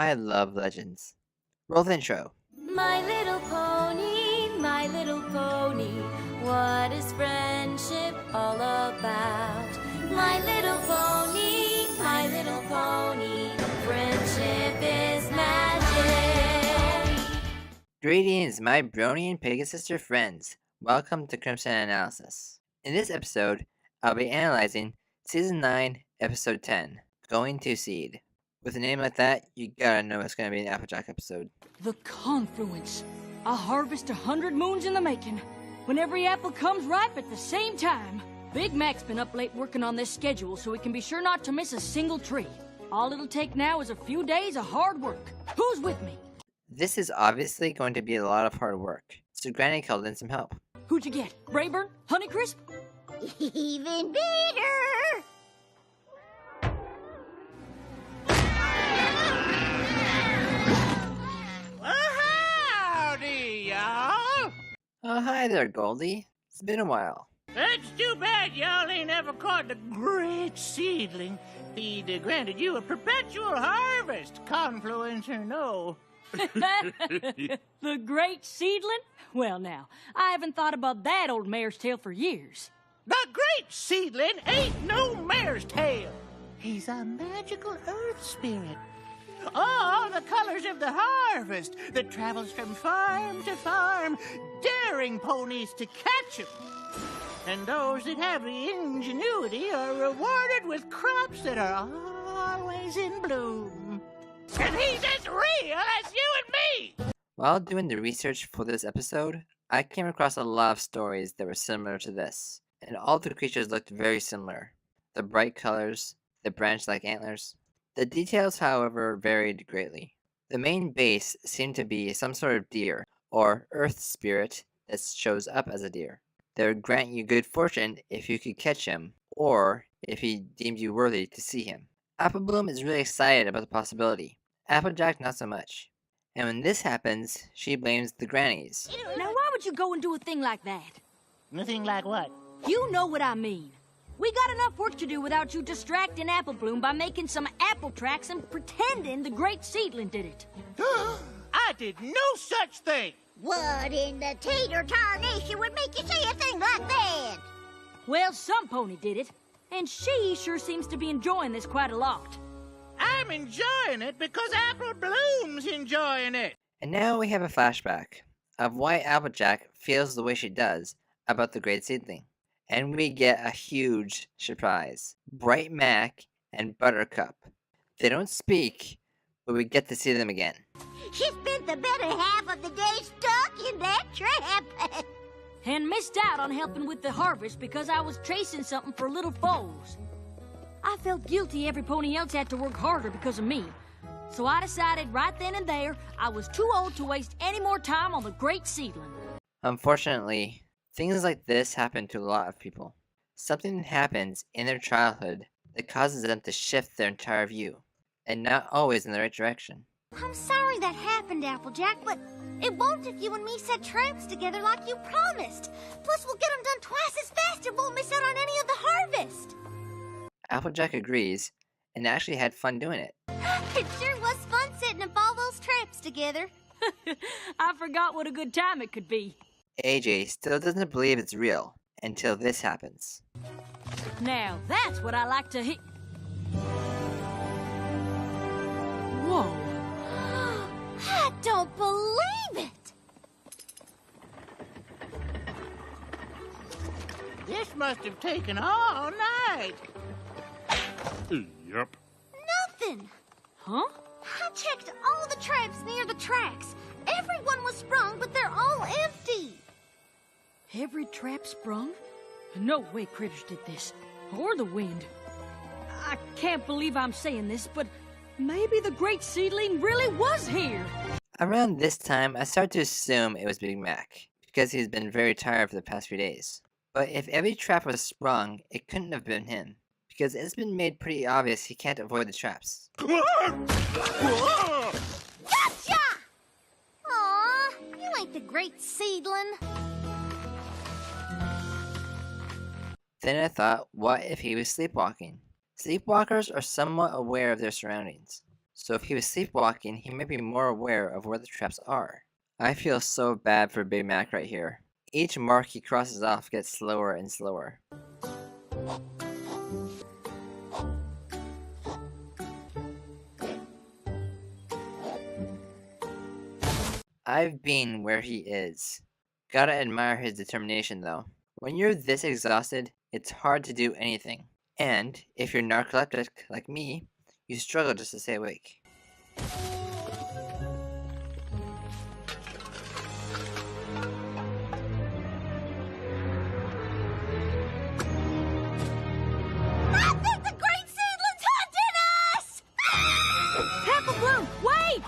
I love legends. Roll the intro. My little pony, what is friendship all about? My little pony, friendship is magic. Greetings, my brony and Pegasus friends. Welcome to Crimson Analysis. In this episode, I'll be analyzing Season 9, Episode 10, Going to Seed. With a name like that, you gotta know it's gonna be an Applejack episode. The confluence. A harvest 100 moons in the making. When every apple comes ripe at the same time. Big Mac's been up late working on this schedule so we can be sure not to miss a single tree. All it'll take now is a few days of hard work. Who's with me? This is obviously going to be a lot of hard work, so Granny called in some help. Who'd you get? Rayburn? Honeycrisp? Even better! Howdy, y'all! Oh, hi there, Goldie. It's been a while. It's too bad y'all ain't ever caught the great seedling. He'd granted you a perpetual harvest, confluence or no. The great seedling? Well now, I haven't thought about that old mare's tail for years. The great seedling ain't no mare's tail. He's a magical earth spirit. All the colors of the harvest that travels from farm to farm, daring ponies to catch him. And those that have the ingenuity are rewarded with crops that are always in bloom. And he's as real as you and me! While doing the research for this episode, I came across a lot of stories that were similar to this, and all the creatures looked very similar. The bright colors, the branch-like antlers. The details, however, varied greatly. The main base seemed to be some sort of deer, or earth spirit, that shows up as a deer. They would grant you good fortune if you could catch him, or if he deemed you worthy to see him. Apple Bloom is really excited about the possibility. Applejack not so much. And when this happens, she blames the grannies. Now why would you go and do a thing like that? Nothing like what? You know what I mean. We got enough work to do without you distracting Apple Bloom by making some apple tracks and pretending the great seedling did it. I did no such thing! What in the tater tarnation would make you say a thing like that? Well, some pony did it, and she sure seems to be enjoying this quite a lot. I'm enjoying it because Apple Bloom's enjoying it. And now we have a flashback of why Applejack feels the way she does about the great seedling. And we get a huge surprise. Bright Mac and Buttercup. They don't speak, but we get to see them again. She spent the better half of the day stuck in that trap. And missed out on helping with the harvest because I was chasing something for little foals. I felt guilty every pony else had to work harder because of me. So I decided right then and there I was too old to waste any more time on the great seedling. Unfortunately, things like this happen to a lot of people. Something happens in their childhood that causes them to shift their entire view, and not always in the right direction. I'm sorry that happened, Applejack, but it won't if you and me set traps together like you promised. Plus, we'll get them done twice as fast and won't miss out on any of the harvest. Applejack agrees, and actually had fun doing it. It sure was fun setting up all those traps together. I forgot what a good time it could be. AJ still doesn't believe it's real until this happens. Now that's what I like to hit. Whoa. I don't believe it. This must have taken all night. Yep. Nothing. Huh? I checked all the traps near the tracks. Everyone was sprung, but they're all empty. Every trap sprung? No way critters did this. Or the wind. I can't believe I'm saying this, but maybe the great seedling really was here. Around this time, I started to assume it was Big Mac, because he's been very tired for the past few days. But if every trap was sprung, it couldn't have been him, because it's been made pretty obvious he can't avoid the traps. Gotcha! Aw, you ain't the great seedling. Then I thought, what if he was sleepwalking? Sleepwalkers are somewhat aware of their surroundings, So if he was sleepwalking, he might be more aware of where the traps are. I feel so bad for Big Mac right here. Each mark he crosses off gets slower and slower. I've been where he is. Gotta admire his determination though. When you're this exhausted, it's hard to do anything. And if you're narcoleptic like me, you struggle just to stay awake. I think the great seedling's hunting us! Apple Bloom, wait!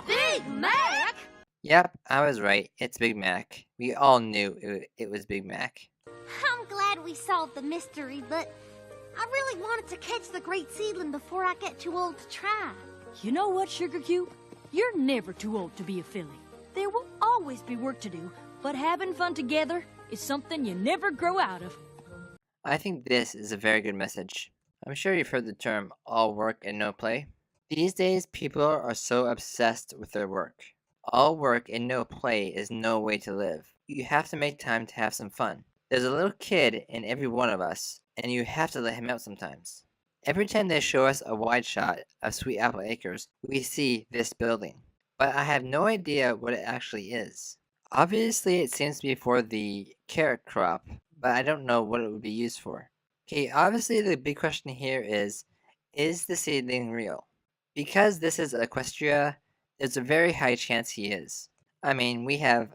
Big Mac? Yep, I was right. It's Big Mac. We all knew it was Big Mac. I'm glad we solved the mystery, but I really wanted to catch the great seedling before I get too old to try. You know what, Sugar Cube? You're never too old to be a filly. There will always be work to do, but having fun together is something you never grow out of. I think this is a very good message. I'm sure you've heard the term all work and no play. These days, people are so obsessed with their work. All work and no play is no way to live. You have to make time to have some fun. There's a little kid in every one of us, and you have to let him out sometimes. Every time they show us a wide shot of Sweet Apple Acres, we see this building. But I have no idea what it actually is. Obviously, it seems to be for the carrot crop, but I don't know what it would be used for. Okay, obviously the big question here is the seedling real? Because this is Equestria, there's a very high chance he is. I mean, we have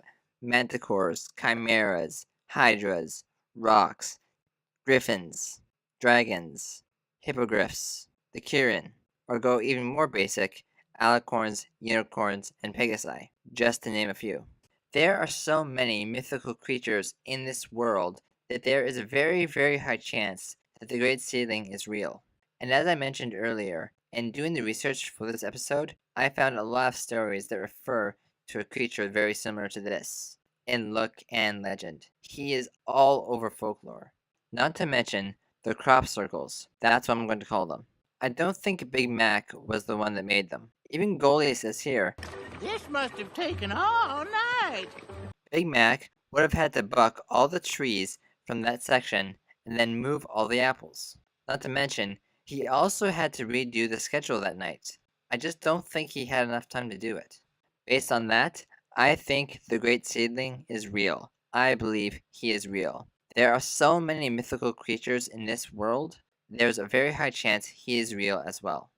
manticores, chimeras, hydras, rocks, griffins, dragons, hippogriffs, the Kirin, or go even more basic, alicorns, unicorns, and pegasi, just to name a few. There are so many mythical creatures in this world that there is a very, very high chance that the Great Seedling is real. And as I mentioned earlier, in doing the research for this episode, I found a lot of stories that refer to a creature very similar to this, in look and legend. He is all over folklore. Not to mention the crop circles, that's what I'm going to call them. I don't think Big Mac was the one that made them. Even Goldie says here, This must have taken all night. Big Mac would have had to buck all the trees from that section and then move all the apples. Not to mention, he also had to redo the schedule that night. I just don't think he had enough time to do it. Based on that, I think the Great Seedling is real. I believe he is real. There are so many mythical creatures in this world, there's a very high chance he is real as well.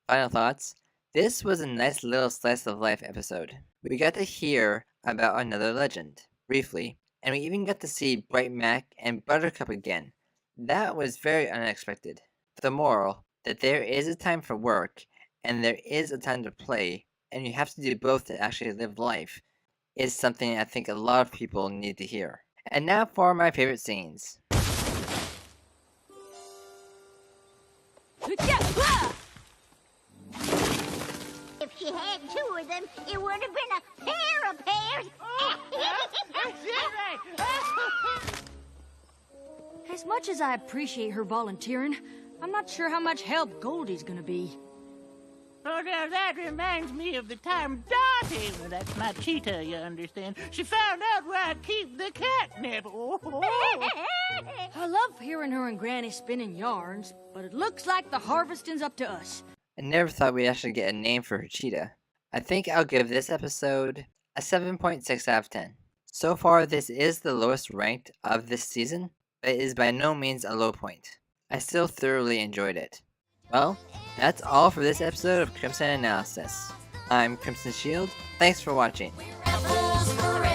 Final thoughts? This was a nice little slice of life episode. We got to hear about another legend, briefly, and we even got to see Bright Mac and Buttercup again. That was very unexpected. The moral, that there is a time for work, and there is a time to play, and you have to do both to actually live life, is something I think a lot of people need to hear. And now for my favorite scenes. If she had two of them, it would have been a pair of pears. As much as I appreciate her volunteering, I'm not sure how much help Goldie's gonna be. Oh, now that reminds me of the time Dottie, well, that's my cheetah, you understand, she found out where I keep the catnip. I love hearing her and Granny spinning yarns, but it looks like the harvesting's up to us. I never thought we'd actually get a name for her cheetah. I think I'll give this episode a 7.6 out of 10. So far, this is the lowest ranked of this season, but it is by no means a low point. I still thoroughly enjoyed it. Well, that's all for this episode of Crimson Analysis. I'm Crimson Shield. Thanks for watching. Rebels forever.